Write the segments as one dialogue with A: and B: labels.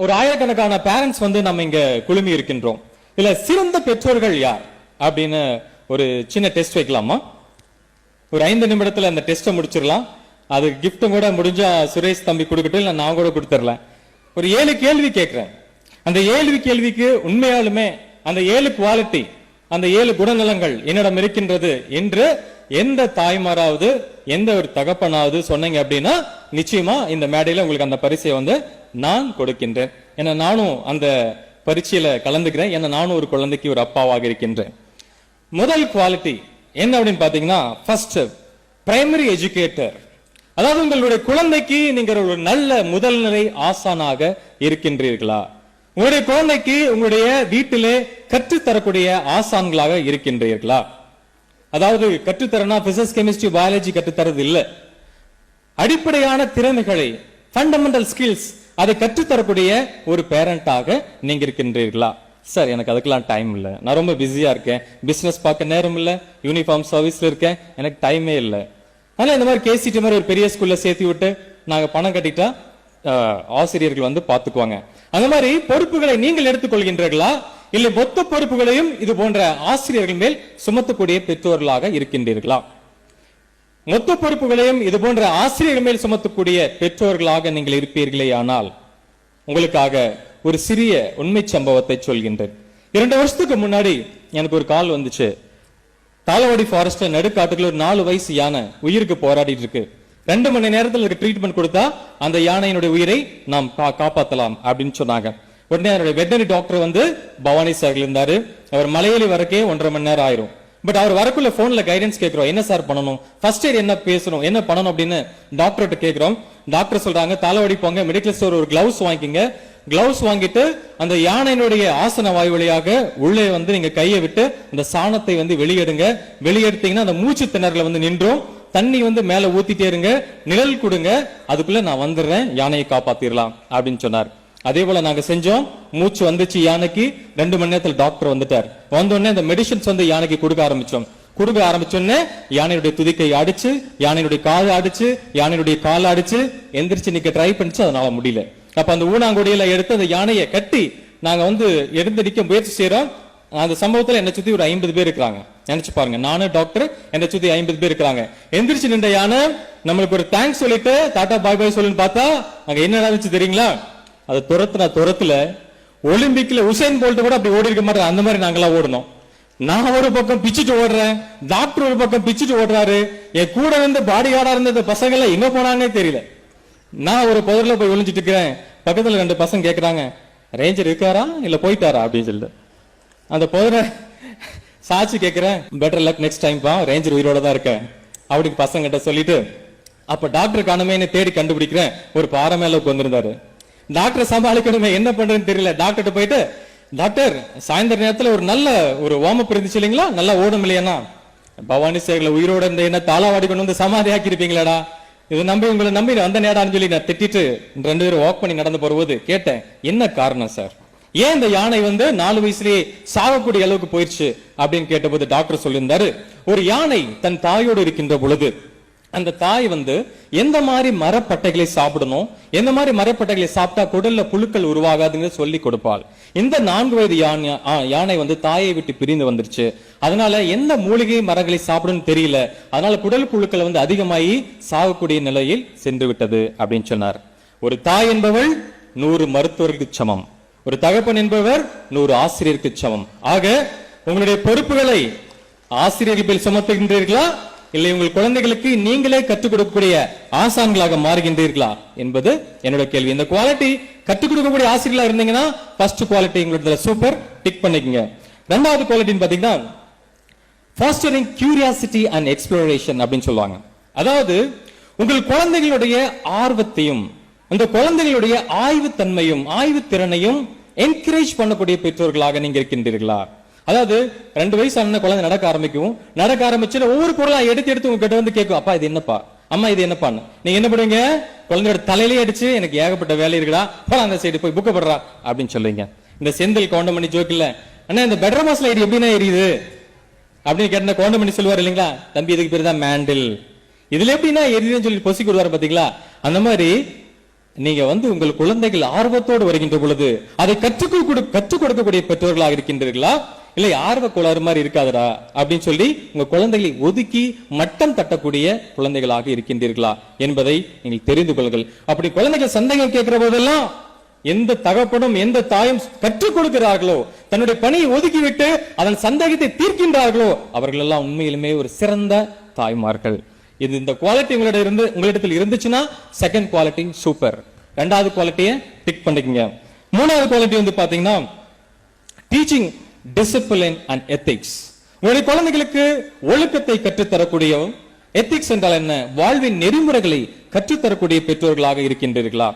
A: ஒரு ஆயிரக்கணக்கான பேரண்ட்ஸ் வந்து நம்ம இங்க குழுமி இருக்கின்றோம். இல்ல சிறந்த பெற்றோர்கள் யார் அப்படின்னு ஒரு சின்ன டெஸ்ட் வைக்கலாமா? ஒரு 5 நிமிடத்துல அந்த டெஸ்ட்டை முடிச்சிடலாம். அது கிஃப்டும் கூட முடிஞ்சா சுரேஷ் தம்பி கொடுக்கட்டும், இல்ல நான் கூட கொடுத்துடலாம். ஒரு 7 கேள்வி கேட்கிறேன். அந்த 7 கேள்விக்கு உண்மையாலுமே அந்த 7 குவாலிட்டி, அந்த 7 குணநலங்கள் என்னிடம் இருக்கின்றது என்று எந்த தாய்மாராவது எந்த ஒரு தகப்பனாவது சொன்னீங்க அப்படின்னா நிச்சயமா இந்த மேடையில உங்களுக்கு அந்த பரிசை வந்து நான் கொடுக்கின்றேன். ஏன்னா நானும் அந்த பரீட்சையில கலந்துக்கிறேன். ஏன்னா நானும் ஒரு குழந்தைக்கு ஒரு அப்பாவாக இருக்கின்றேன். முதல் குவாலிட்டி என்ன அப்படின்னு பாத்தீங்கன்னா, ஃபர்ஸ்ட் பிரைமரி எஜுகேட்டர். அதாவது உங்களுடைய குழந்தைக்கு நீங்க ஒரு நல்ல முதல்நிலை ஆசானாக இருக்கின்றீர்களா? உங்களுடைய குழந்தைக்கு உங்களுடைய வீட்டிலே கற்றுத்தரக்கூடிய ஆசான்களாக இருக்கின்றீர்களா? அதாவது கற்றுத்தரனா பிசிக்ஸ், கெமிஸ்ட்ரி, பயாலஜி கற்றுத்தரது இல்ல. அடிப்படையான திறமைகளை, ஃபண்டமெண்டல் ஸ்கில்ஸ், அதை கற்றுத்தரக்கூடிய ஒரு பேரண்டாக நீங்க இருக்கின்றீர்களா? சார் எனக்கு அதுக்கெல்லாம் டைம் இல்லை, நான் ரொம்ப பிஸியா இருக்கேன், பிசினஸ் பார்க்க நேரம் இல்லை, யூனிஃபார்ம் சர்வீஸ்ல இருக்கேன், எனக்கு டைமே இல்லை. அதனால இந்த மாதிரி கேசிடி மாதிரி ஒரு பெரிய ஸ்கூல்ல சேர்த்து விட்டு நாங்க பணம் கட்டிட்டா ஆசிரியர்கள் வந்து பாத்துக்குவாங்க. அந்த மாதிரி பொறுப்புகளை நீங்கள் எடுத்துக்கொள்கின்றீர்களா? இல்லை மொத்த பொறுப்புகளையும் இது போன்ற ஆசிரியர்கள் மேல் சுமத்தக்கூடிய பெற்றோர்களாக இருக்கின்றீர்களா? மொத்த பொறுப்புகளையும் இது போன்ற ஆசிரியர்கள் மேல் சுமத்தக்கூடிய பெற்றோர்களாக நீங்கள் இருப்பீர்களே ஆனால் உங்களுக்காக ஒரு சிறிய உண்மை சம்பவத்தை சொல்கின்றேன். 2 வருஷத்துக்கு முன்னாடி எனக்கு ஒரு கால் வந்துச்சு. தாளவாடி ஃபாரஸ்ட் நடுக்காட்டுக்குள்ள ஒரு 4 வயசு யானை உயிருக்கு போராடிட்டு இருக்கு. 2 மணி நேரத்தில் ட்ரீட்மெண்ட் கொடுத்தா அந்த யானையினுடைய உயிரை நாம் காப்பாற்றலாம் அப்படின்னு சொன்னாங்க. உடனே அவருடைய வெட்டனரி டாக்டர் வந்து பவானி சார் இருந்தாரு. அவர் மலையேறி வரக்கே 1.5 மணி நேரம் ஆயிரும். பட் அவர் வரக்குள்ள போன்ல கைடன்ஸ் கேட்கிறோம், என்ன சார் பண்ணணும், ஃபர்ஸ்ட் எய்ட் என்ன பேசணும், என்ன பண்ணணும் அப்படின்னு டாக்டர்கிட்ட கேட்கிறோம். டாக்டர் சொல்றாங்க, தாளவாடி போங்க, மெடிக்கல் ஸ்டோர் ஒரு கிளவுஸ் வாங்கிக்கங்க. கிளவுஸ் வாங்கிட்டு அந்த யானையினுடைய ஆசன வாயு வழியாக உள்ளே வந்து நீங்க கையை விட்டு அந்த சாணத்தை வந்து வெளியெடுங்க. வெளியெடுத்தீங்கன்னா அந்த மூச்சு திணறல வந்து நின்றும், தண்ணி வந்து மேல ஊத்திட்டே இருங்க, நிழல் கொடுங்க, அதுக்குள்ள நான் வந்துடுறேன், யானையை காப்பாத்திரலாம் அப்படின்னு சொன்னார். அதே போல நாங்க செஞ்சோம். மூச்சு வந்துச்சு யானைக்கு. 2 மணி நேரத்தில் டாக்டர் வந்துட்டார். வந்தோடனே அந்த மெடிசன்ஸ் வந்து யானைக்கு கொடுக்க ஆரம்பிச்சோன்னே யானையுடைய துதிக்கை அடிச்சு, யானையுடைய காலை அடிச்சு, யானையுடைய காலை அடிச்சு எந்திரிச்சு நிக்க ட்ரை பண்ணிச்சு, அதனால முடியல. அப்ப அந்த ஊனாங்குடியில எடுத்து அந்த யானையை கட்டி நாங்க வந்து எடுத்து முயற்சி செய்யறோம். அந்த சம்பவத்துல என்னை சுத்தி ஒரு 50 பேர் இருக்கிறாங்க. நினைச்சு பாருங்க, நானு டாக்டர், என்னை சுத்தி 50 பேர் இருக்கிறாங்க. எந்திரிச்சு நின்ற யானை நம்மளுக்கு ஒரு தேங்க்ஸ் சொல்லிட்டு டாடா பாய் பாய் சொல்லுன்னு பார்த்தா அங்க என்ன நடந்துச்சு தெரியுங்களா? அது துரத்துல ஒலிம்பிக்ல உசைன் போல்ட் கூட அப்படி ஓடி இருக்க மாட்டேன், அந்த மாதிரி நாங்கெல்லாம் ஓடணும். நான் ஒரு பக்கம் பிச்சுட்டு ஓடுறேன், டாக்டர் ஒரு பக்கம் பிச்சுட்டு ஓடுறாரு. என் கூட வந்து பாடி கார்டா இருந்த பசங்க எல்லாம் எங்க போனாங்கன்னே தெரியல. நான் ஒரு புதர்ல போய் ஒளிஞ்சிட்டு இருக்கிறேன். பக்கத்துல 2 பசங்க கேட்கறாங்க, ரேஞ்சர் இருக்காரா இல்ல போயிட்டாரா அப்படின்னு சொல்லிட்டு. அந்த புதரை சாட்சி கேட்கிறேன், பெட்டர் லக் நெக்ஸ்ட் டைம் பா, ரேஞ்சர் உயிரோட தான் இருக்க அப்படி பசங்க கிட்ட சொல்லிட்டு, அப்ப டாக்டர் காணமே தேடி கண்டுபிடிக்கிறேன். ஒரு பாறை மேல உட்கார்ந்திருந்தாரு. டாக்டர் சமாளிக்கணுமே, என்ன பண்றதுன்னு தெரியல. டாக்டர்கிட்ட போயிட்டு, டாக்டர் சாயந்தர நேரத்துல ஒரு நல்ல ஒரு வார்ம் அப் இருந்துச்சு இல்லைங்களா, நல்லா ஓடும் இல்லையா, பவானி சேகல உயிரோட இருந்த என்ன தாளாவாடி கொண்டு வந்து சமாதி ஆக்கி இருப்பீங்களாடா, இது உங்களை நம்பி வந்த நேடான்னு சொல்லி நான் திட்டிட்டு 2 பேரும் வாக் பண்ணி நடந்து போறது கேட்டேன். என்ன காரணம் சார், ஏன் இந்த யானை வந்து 4 வயசுலயே சாகக்கூடிய அளவுக்கு போயிடுச்சு அப்படின்னு கேட்டபோது டாக்டர் சொல்லியிருந்தாரு, ஒரு யானை தன் தாயோடு இருக்கின்ற பொழுது அந்த தாய் வந்து எந்த மாதிரி மரப்பட்டைகளை சாப்பிடணும், எந்த மாதிரி மரப்பட்டைகளை சாப்பிட்டா குடல்ல புழுக்கள் உருவாகாதுன்னு சொல்லி கொடுப்பாள். இந்த 4 வயது யானை வந்து தாயை விட்டு பிரிந்து வந்துருச்சு. அதனால எந்த மூலிகை மரங்களை சாப்பிடணும்னு தெரியல, அதனால குடல் புழுக்கள் வந்து அதிகமாகி சாகக்கூடிய நிலையில் சென்று விட்டது அப்படின்னு சொன்னார். ஒரு தாய் என்பவள் 100 மருத்துவர்களுக்கு சமம், ஒரு தகப்பன் என்பவர் 100 ஆசிரியருக்கு சமம். ஆக உங்களுடைய பொறுப்புகளை ஆசிரியர்கள் சுமத்துகின்றீர்களா, இல்லை உங்கள் குழந்தைகளுக்கு நீங்களே கற்றுக் கொடுக்கக்கூடிய ஆசான்களாக மாறுகின்றீர்களா என்பது என்னோட கேள்வி. இந்த குவாலிட்டி கற்றுக் கொடுக்கக்கூடிய ஆசிரியர்களா இருந்தீங்கன்னா ஃபர்ஸ்ட் குவாலிட்டி உங்களோட சூப்பர் டிக் பண்ணிக்கங்க. 2வது குவாலிட்டின்னு பாத்தீங்கன்னா fostering curiosity and exploration அப்படின்னு சொல்லுவாங்க. அதாவது உங்கள் குழந்தைகளுடைய ஆர்வத்தையும் அந்த குழந்தைகளுடைய ஆய்வு தன்மையும் ஆய்வு திறனையும் என்கரேஜ் பண்ணக்கூடிய பெற்றோர்களாக நீங்க இருக்கின்றீர்களா? அதாவது 2 வயசு ஆன குழந்தை நடக்க ஆரம்பிச்சு ஒவ்வொரு பொருளா எடுத்து உங்ககிட்ட வந்து கேட்கும், அப்பா இது என்னப்பா, அம்மா இது என்னப்பான்னு. நீங்க என்ன பண்ணுவீங்க, குழந்தையோட தலையிலே அடிச்சு எனக்கு ஏகப்பட்ட வேலை இருக்குடா, போல அந்த சைடு போய் புக்க படுறா அப்படின்னு சொல்லுவீங்க. இந்த செந்தில் கவுண்டமணி ஜோக் இல்ல, அண்ணா இந்த பெட்ரூம் லைட் எப்படின்னா எரியுது அப்படின்னு கேட்ட கவுண்டமணி சொல்லுவார் இல்லைங்களா, தம்பி இதுக்கு பேர் தான் மேண்டில், இதுல எப்படின்னா எரியுதுன்னு சொல்லி பொசிக்கு விடுவாரு பாத்தீங்களா. அந்த மாதிரி நீங்க உங்கள் குழந்தைகள் ஆர்வத்தோடு வருகின்ற பொழுது அதை கற்றுக் கொடுக்கக்கூடிய பெற்றோர்களாக இருக்கின்றீர்களா, இல்லை ஆர்வ கோளாறு மாதிரி இருக்காதடா அப்படின்னு சொல்லி உங்க குழந்தைகளை ஒதுக்கி மட்டம் தட்டக்கூடிய குழந்தைகளாக இருக்கின்றீர்களா என்பதை நீங்கள் தெரிந்து கொள்ளுங்கள். அப்படி குழந்தைகள் சந்தேகம் கேட்கிற போதெல்லாம் எந்த தகப்பனும் எந்த தாயும் கற்றுக் கொடுக்கிறார்களோ, தன்னுடைய பணியை ஒதுக்கிவிட்டு அதன் சந்தேகத்தை தீர்க்கின்றார்களோ, அவர்கள் எல்லாம் உண்மையிலுமே ஒரு சிறந்த தாய்மார்கள். இந்த குவாலிட்டி உங்களிடத்தில் இருந்துச்சுன்னா செகண்ட் குவாலிட்டி சூப்பர். ரெண்டாவது குவாலிட்டியை டிக் பண்ணிக்கங்க. மூணாவது குவாலிட்டி பாத்தீங்கன்னா டீச்சிங் டிசிப்ளின் அண்ட் எத்திக்ஸ். உங்களுடைய குழந்தைகளுக்கு ஒழுக்கத்தை கற்றுத்தரக்கூடிய, எத்திக்ஸ் என்றால் என்ன, வாழ்வின் நெறிமுறைகளை கற்றுத்தரக்கூடிய பெற்றோர்களாக இருக்கின்றீர்களா?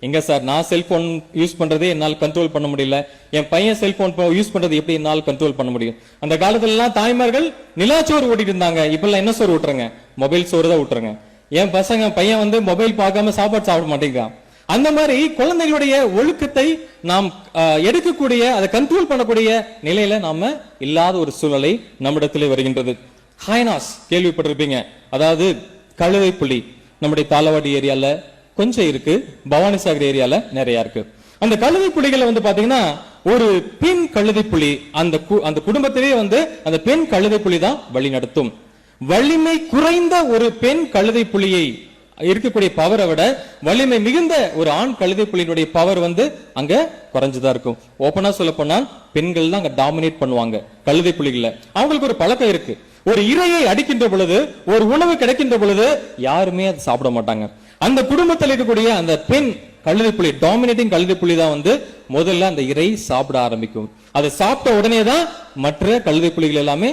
A: எங்க சார், நான் செல்போன் யூஸ் பண்றதே என்னால் கண்ட்ரோல் பண்ண முடியல, என் பையன் செல்போன் யூஸ் பண்றது எப்படி என்னால் கண்ட்ரோல் பண்ண முடியும்? அந்த காலத்துல எல்லாம் தாய்மார்கள் நிலாச்சோறு ஓட்டிட்டு இருந்தாங்க. இப்ப எல்லாம் என்ன சோறு ஊட்டுறாங்க? மொபைல் சோறு தான் ஊட்டுறாங்க. என் பையன் மொபைல் பார்க்காம சாப்பாடு சாப்பிட மாட்டேங்கிறான். அந்த மாதிரி குழந்தைகளுடைய ஒழுக்கத்தை நாம் எடுக்கக்கூடிய, அதை கண்ட்ரோல் பண்ணக்கூடிய நிலையில நாம இல்லாத ஒரு சூழ்நிலை நம்மிடத்திலே வருகின்றது. ஹைனாஸ் கேள்விப்பட்டிருப்பீங்க. அதாவது கழுதை புலி நம்முடைய தாளவாடி ஏரியால கொஞ்சம் இருக்கு, பவானி சாகர் ஏரியால நிறைய இருக்கு. அந்த கழுதை புலிகளை பாத்தீங்கன்னா ஒரு பெண் கழுதை புலி அந்த குடும்பத்திலே அந்த பெண் கழுதை புலி தான் வழி நடத்தும். வலிமை குறைந்த ஒரு பெண் கழுதை புலியை இருக்கக்கூடிய பவரை விட வலிமை மிகுந்த ஒரு ஆண் கழுதை புலியினுடைய பவர் அங்க குறைஞ்சுதான் இருக்கும். ஓப்பனா சொல்ல போனா பெண்கள் தான் அங்க டாமினேட் பண்ணுவாங்க கழுதை புலிகளை. அவங்களுக்கு ஒரு பழக்கம் இருக்கு, ஒரு இரையை அடிக்கின்ற பொழுது, ஒரு உணவு கிடைக்கின்ற பொழுது யாருமே அதை சாப்பிட மாட்டாங்க. அந்த குடும்பத்தில் இருக்கக்கூடிய அந்த பெண் கழுதை புலி, டாமினேட்டிங் கழுதை புலி தான் முதல்ல அந்த இறை சாப்பிட ஆரம்பிக்கும். அதை சாப்பிட்ட உடனே தான் மற்ற கழுதை புலிகள் எல்லாமே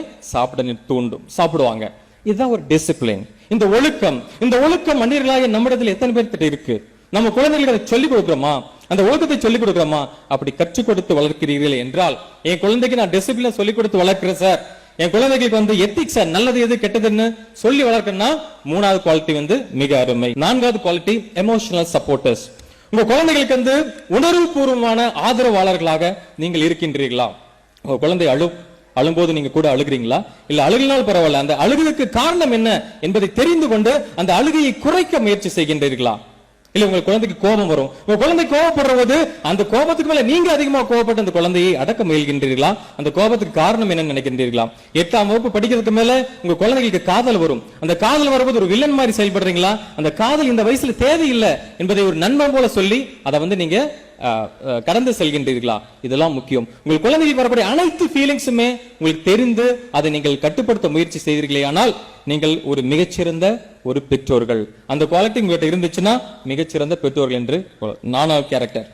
A: சாப்பிடுவாங்க. இதுதான் ஒரு டிசிப்ளின். இந்த ஒழுக்கம் மனிதர்களாக நம்மிடத்தில் எத்தனை பேர் இருக்கு? நம்ம குழந்தைகளுக்கு அதை சொல்லிக் கொடுக்கிறோமா? அந்த ஒழுக்கத்தை சொல்லிக் கொடுக்கிறோமா? அப்படி கற்றுக் கொடுத்து வளர்க்கிறீர்கள் என்றால், என் குழந்தைக்கு நான் டிசிப்ளின் சொல்லிக் கொடுத்து வளர்க்கிறேன் சார், என் குழந்தைகளுக்கு எத்திக்ஸ் நல்லது எது கெட்டதுன்னு சொல்லி வளர்க்கணும்னா மூணாவது குவாலிட்டி மிக அருமை. நான்காவது குவாலிட்டி எமோஷனல் சப்போர்ட்டர்ஸ். உங்க குழந்தைகளுக்கு உணர்வு பூர்வமான ஆதரவாளர்களாக நீங்கள் இருக்கின்றீர்களா? உங்க குழந்தை அழும்போது நீங்க கூட அழுகிறீங்களா? இல்ல அழுகினால் பரவாயில்ல, அந்த அழுகுக்கு காரணம் என்ன என்பதை தெரிந்து கொண்டு அந்த அழுகையை குறைக்க முயற்சி செய்கின்றீர்களா? இல்ல உங்க குழந்தைக்கு கோபம் வரும், உங்க குழந்தை கோபப்படுறது, அந்த கோபத்துக்கு மேல நீங்க அதிகமா கோபப்பட்டு அந்த குழந்தையை அடக்க முயல்கின்றீர்களா? அந்த கோபத்துக்கு காரணம் என்னன்னு நினைக்கின்றீர்களா? 8ஆம் வகுப்பு படிக்கிறதுக்கு மேல உங்க குழந்தைகளுக்கு காதல் வரும், அந்த காதல் வரும்போது ஒரு வில்லன் மாதிரி செயல்படுறீங்களா? அந்த காதல் இந்த வயசுல தேவையில்லை என்பதை ஒரு நண்பன் போல சொல்லி அதை நீங்க கடந்து செல்கின்றீர்களா? இதெல்லாம் முக்கியம். உங்கள் குழந்தைகளுக்கு வரக்கூடிய அனைத்து ஃபீலிங்ஸுமே உங்களுக்கு தெரிந்து அதை நீங்கள் கட்டுப்படுத்த முயற்சி செய்தீர்களே ஆனால் நீங்கள் ஒரு மிகச்சிறந்த ஒரு பெற்றோர்கள். அந்த குவாலிட்டி உங்ககிட்ட இருந்துச்சுன்னா மிகச்சிறந்த பெற்றோர்கள் என்று. 4வது கேரக்டர்.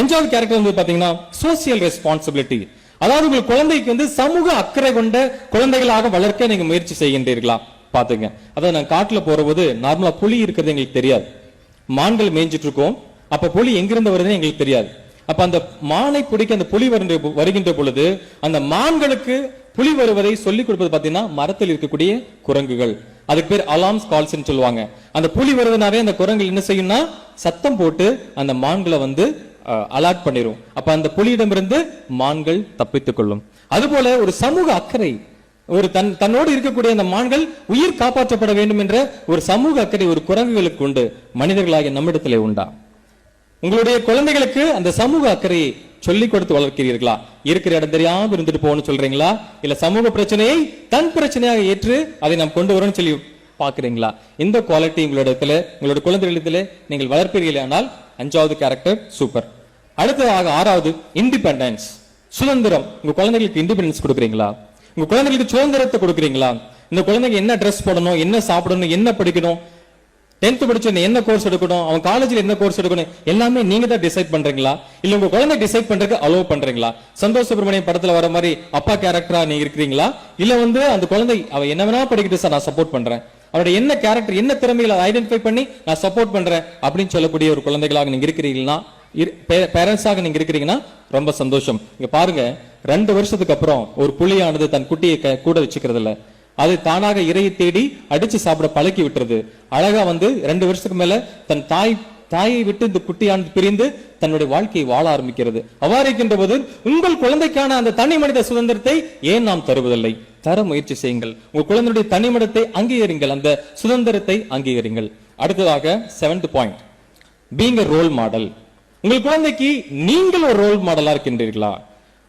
A: 5வது கேரக்டர் பாத்தீங்கன்னா சோசியல் ரெஸ்பான்சிபிலிட்டி. அதாவது உங்கள் குழந்தைக்கு சமூக அக்கறை கொண்ட குழந்தைகளாக வளர்க்க நீங்க முயற்சி செய்கின்றீர்களா? பாத்துங்க. அதாவது நான் காட்டுல போறபோது நார்மலா புலி இருக்கிறது எங்களுக்கு தெரியாது, மான்கள் மேய்ஞ்சிட்டு இருக்கோம். அப்ப புலி எங்கிருந்து வருதுன்னு எங்களுக்கு தெரியாது. அப்ப அந்த மானை பிடிக்க அந்த புலி வருகின்ற பொழுது அந்த மான்களுக்கு புலி வருவதை சொல்லிக் கொடுப்பது பாத்தீங்கன்னா மரத்தில் இருக்கக்கூடிய குரங்குகள். அதுக்கு பேர் அலார்ம்ஸ் கால்ஸ் சொல்லுவாங்க. அந்த புலி வருவதனாவே அந்த குரங்குகள் என்ன செய்யும்னா சத்தம் போட்டு அந்த மான்களை அலர்ட் பண்ணிரும். அப்ப அந்த புலியிடமிருந்து மான்கள் தப்பித்துக் கொள்ளும். அதுபோல ஒரு சமூக அக்கறை, ஒரு தன்னோடு இருக்கக்கூடிய அந்த மான்கள் உயிர் காப்பாற்றப்பட வேண்டும் என்ற ஒரு சமூக அக்கறை ஒரு குரங்குகளுக்கு உண்டு. மனிதர்களாகிய நம்மிடத்திலே உண்டா? உங்களுடைய குழந்தைகளுக்கு அந்த சமூக அக்கறையை சொல்லிக் கொடுத்து வளர்க்கிறீர்களா? இருக்கிற இடம் தெரியாம இருந்துட்டு போகணும்னு சொல்றீங்களா? இல்ல சமூக பிரச்சனையை தன் பிரச்சனையாக ஏற்று அதை நாம் கொண்டு வரணும்னு சொல்லி பாக்குறீங்களா? இந்த குவாலிட்டி உங்களுடைய குழந்தைகளிடத்திலே நீங்கள் வளர்ப்பீர்கள் ஆனால் 5வது கேரக்டர் சூப்பர். அடுத்ததாக 6வது இண்டிபெண்டன்ஸ், சுதந்திரம். உங்க குழந்தைகளுக்கு இண்டிபெண்டன்ஸ் கொடுக்குறீங்களா? உங்க குழந்தைகளுக்கு சுதந்திரத்தை கொடுக்குறீங்களா? இந்த குழந்தைங்க என்ன ட்ரெஸ் போடணும், என்ன சாப்பிடணும், என்ன படிக்கணும், 10th படிச்சு என்ன கோர்ஸ் எடுக்கணும், அவன் காலேஜ்ல என்ன கோர்ஸ் எடுக்கணும், எல்லாமே நீங்க தான் டிசைட் பண்றீங்களா? இல்ல உங்க குழந்தை டிசைட் பண்றதுக்கு அலோவ் பண்றீங்களா? சந்தோஷ் சுப்ரமணியம் படத்துல வர மாதிரி அப்பா கேரக்டரா நீங்க இருக்கிறீங்களா? இல்ல அந்த குழந்தை அவ என்ன வேணா படிக்கிட்டு சார் நான் சப்போர்ட் பண்றேன், அவருடைய என்ன கேரக்டர் என்ன திறமைகளை ஐடென்டிஃபை பண்ணி நான் சப்போர்ட் பண்றேன் அப்படின்னு சொல்லக்கூடிய ஒரு குழந்தைகளாக நீங்க இருக்கிறீங்களா? பேரண்ட்ஸாக நீங்க இருக்கிறீங்கன்னா ரொம்ப சந்தோஷம். இங்க பாருங்க, 2 வருஷத்துக்கு அப்புறம் ஒரு புலியானது தன் குட்டியை கூட வச்சுக்கிறது இல்ல, அது தானாக இறையை தேடி அடிச்சு சாப்பிட பழக்கி விட்டுறது. அழகா 2 வருஷத்துக்கு மேல தன் தாயை விட்டு இந்த குட்டியானது பிரிந்து தன்னுடைய வாழ்க்கையை வாழ ஆரம்பிக்கிறது. அவ்வாறு இருக்கின்ற போது உங்கள் குழந்தைக்கான அந்த தனி மனித சுதந்திரத்தை ஏன் நாம் தருவதில்லை? தர முயற்சி செய்யுங்கள். உங்கள் குழந்தையுடைய தனி மனிதத்தை அங்கீகரிங்கள், அந்த சுதந்திரத்தை அங்கீகரிங்கள். அடுத்ததாக 7th point, being a role model. உங்கள் குழந்தைக்கு நீங்கள் ஒரு ரோல் மாடலா இருக்கின்றீர்களா?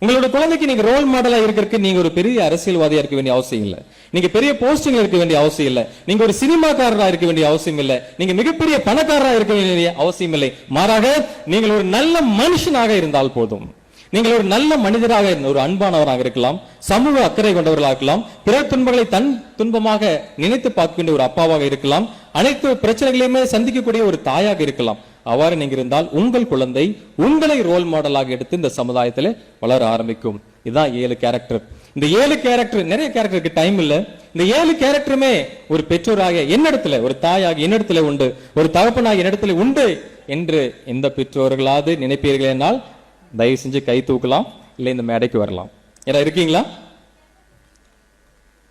A: உங்களோட குழந்தைக்கு நீங்க ரோல் மாடலா இருக்கிறதுக்கு நீங்க ஒரு பெரிய அரசியல்வாதியா இருக்க வேண்டிய அவசியம் இல்ல. நீங்க பெரிய போஸ்டிங்ல இருக்க வேண்டிய அவசியம் இல்ல. நீங்க ஒரு சினிமாக்காரரா இருக்க வேண்டிய அவசியம் இல்ல. நீங்க மிகப்பெரிய பணக்காரரா இருக்க வேண்டிய அவசியம் இல்லை. மாறாக நீங்கள் ஒரு நல்ல மனுஷனாக இருந்தால் போதும். நீங்கள் ஒரு நல்ல மனிதராக இருந்த ஒரு அன்பானவராக இருக்கலாம், சமூக அக்கறை கொண்டவர்களாக இருக்கலாம், பிற துன்பங்களை தன் துன்பமாக நினைத்து பார்க்கின்ற ஒரு அப்பாவாக இருக்கலாம், அனைத்து பிரச்சனைகளையுமே சந்திக்கக்கூடிய ஒரு தாயாக இருக்கலாம். அவ்வாறு நீங்க இருந்தால் உங்கள் குழந்தை உங்களை ரோல் மாடலாக எடுத்து இந்த சமுதாயத்தில் வளர ஆரம்பிக்கும். இதுதான் 7 கேரக்டர். இந்த 7 கேரக்டர், நிறைய கேரக்டருக்கு டைம் இல்ல. இந்த 7 கேரக்டருமே ஒரு பெற்றோராக என்னிடத்துல, ஒரு தாயாக என்னிடத்துல உண்டு, ஒரு தகப்பனாக என்னிடத்துல உண்டு என்று எந்த பெற்றோர்களாவது நினைப்பீர்கள் என்றால் தயவு செஞ்சு கை தூக்கலாம், இல்லை இந்த மேடைக்கு வரலாம். ஏன்னா இருக்கீங்களா?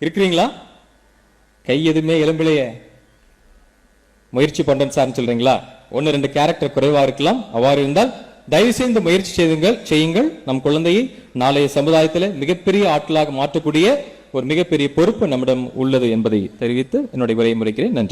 A: இருக்கிறீங்களா? கை எதுவுமே எலும்பிலையே. முயற்சி பண்றேன்னு சார் சொல்றீங்களா? 1-2 கேரக்டர் குறைவா இருக்கலாம். அவ்வாறு இருந்தால் தயவு செய்து முயற்சி செய்யுங்கள். நம் குழந்தையை நாளைய சமுதாயத்தில் மிகப்பெரிய ஆட்களாக மாற்றக்கூடிய ஒரு மிகப்பெரிய பொறுப்பு நம்மிடம் உள்ளது என்பதை தெரிவித்து என்னுடைய உரையை முடிக்கிறேன். நன்றி.